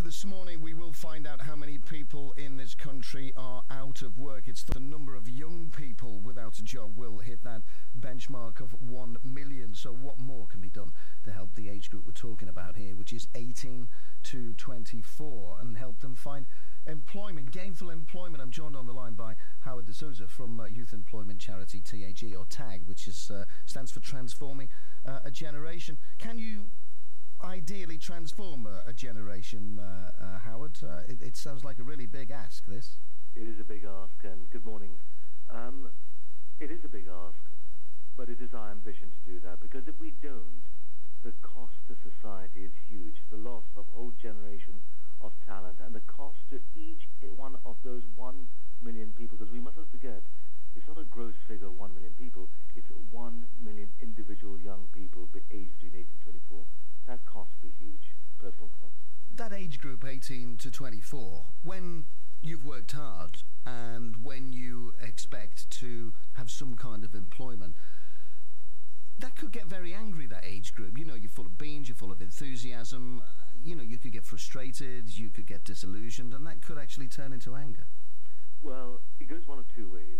this morning we will find out how many people in this country are out of work. It's the number of young people without a job will hit that benchmark of 1 million. So what more can be done to help the age group we're talking about here, which is 18 to 24, and help them find employment, gainful employment? I'm joined on the line by Howard de Souza from youth employment charity TAG, or TAG, which is stands for Transforming a Generation. Can you ideally transform a generation, Howard? It sounds like a really big ask, this. It is a big ask, and good morning. It is a big ask, but it is our ambition to do that, because if we don't, the cost to society is huge. The loss of a whole generation of talent, and the cost to each one of those 1 million people, because we mustn't forget, it's not a gross figure of 1 million people, it's 1 million individual young people aged between 18 and 24. That cost would be huge, personal cost. That age group, 18 to 24, when you've worked hard and when you expect to have some kind of employment, that could get very angry, that age group. You know, you're full of beans, you're full of enthusiasm, you know, you could get frustrated, you could get disillusioned, and that could actually turn into anger. Well, it goes one of two ways.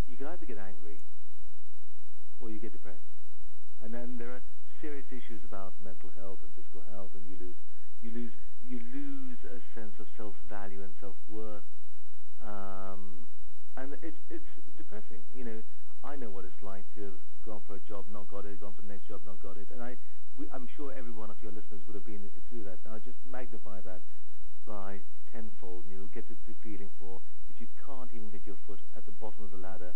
You can either get angry or you get depressed. And then there are serious issues about mental health and physical health, and you lose a sense of self-value and self-worth, and it's depressing. You know, I know what it's like to have gone for a job, not got it, gone for the next job, not got it, and I'm sure every one of your listeners would have been through that. Now just magnify that by tenfold, and you'll get to be feeling for, if you can't even get your foot at the bottom of the ladder,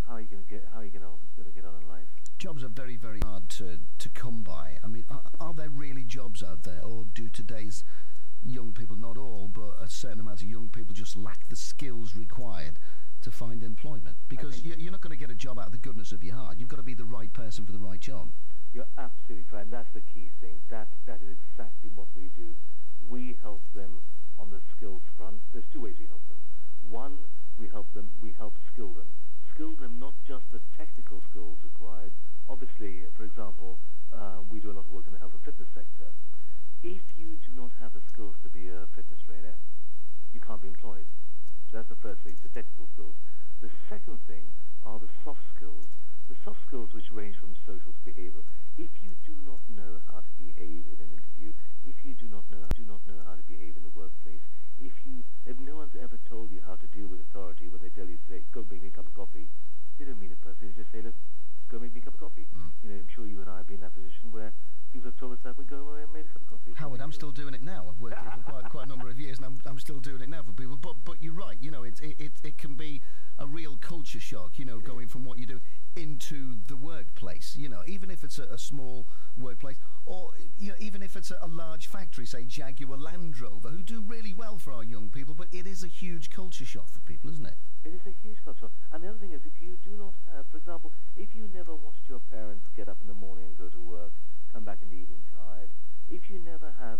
how are you going to get on in life? Jobs are very, very hard to come by. I mean, are there really jobs out there, or do today's young people, not all, but a certain amount of young people, just lack the skills required to find employment? Because you're not going to get a job out of the goodness of your heart. You've got to be the right person for the right job. You're absolutely right, and that's the key thing. That is exactly what we do. We help them on the skills front. There's two ways we help them. One, we help skill them. Skill them, not just the technical skills required. Obviously, for example, we do a lot of work in the health and fitness sector. If you do not have the skills to be a fitness trainer, you can't be employed. So that's the first thing, the technical skills. The second thing are the soft skills. The soft skills which range from social to behavioral. If you do not know how to behave in an interview, if you do not know how to behave in the workplace, if no one's ever told you how to deal with authority when they tell you to say, go make me a cup of coffee, they don't mean it personally, they just say, look, go make me a cup of coffee. You know, I'm sure you and I have been in that position where people have told us that we go away and make a cup of coffee. Howard, I'm still doing it now. I've worked here for quite a number of years, and I'm still doing it now for people. But you're right. You know, it can be a real culture shock. You know, going from what you do into the workplace. You know, even if it's a small workplace, or you know, even if it's a large factory, say Jaguar Land Rover, who do really well for our young people. But it is a huge culture shock for people, isn't it? It is a huge culture shock. And the other thing is, if you do not have, for example, if you never watched your parents get up in the morning and go to work, come back in the evening tired, if you never have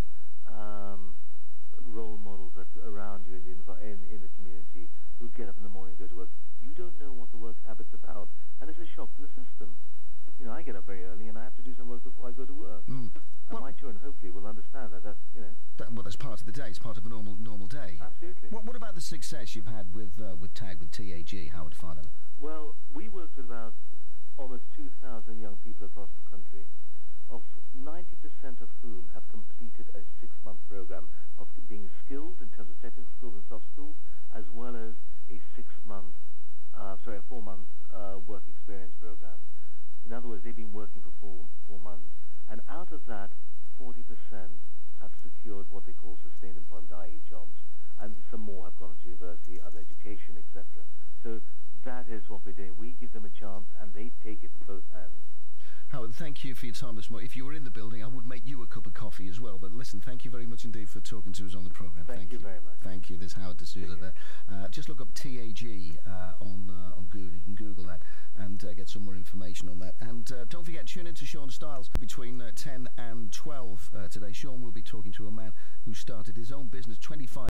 role models that's around you in the community who get up in the morning and go to work, you don't know what the work habit's about, and it's a shock to the system. You know, I get up very early and I have to do some work before I go to work. And my children hopefully will understand that. That's, you know. Well, that's part of the day. It's part of a normal day. Absolutely. What about the success you've had with TAG, with TAG, Howard, finally? Well, we worked with about almost 2,000 young people across the country, of 90% of whom have completed a 6-month program of being skilled in terms of technical skills and soft skills, as well as a 4-month work experience program. In other words, they've been working for four months, and out of that, 40% have secured what they call sustained employment, i.e. jobs, and some more have gone to university, other education, etc. So that is what we're doing. We give them a chance, and they take it with both hands. Howard, thank you for your time this morning. If you were in the building, I would make you a cup of coffee as well. But listen, thank you very much indeed for talking to us on the programme. Thank you very much. Thank you. There's Howard de Souza there. Just look up TAG on Google. You can Google that and get some more information on that. And don't forget, tune in to Sean Styles between 10 and 12 today. Sean will be talking to a man who started his own business 25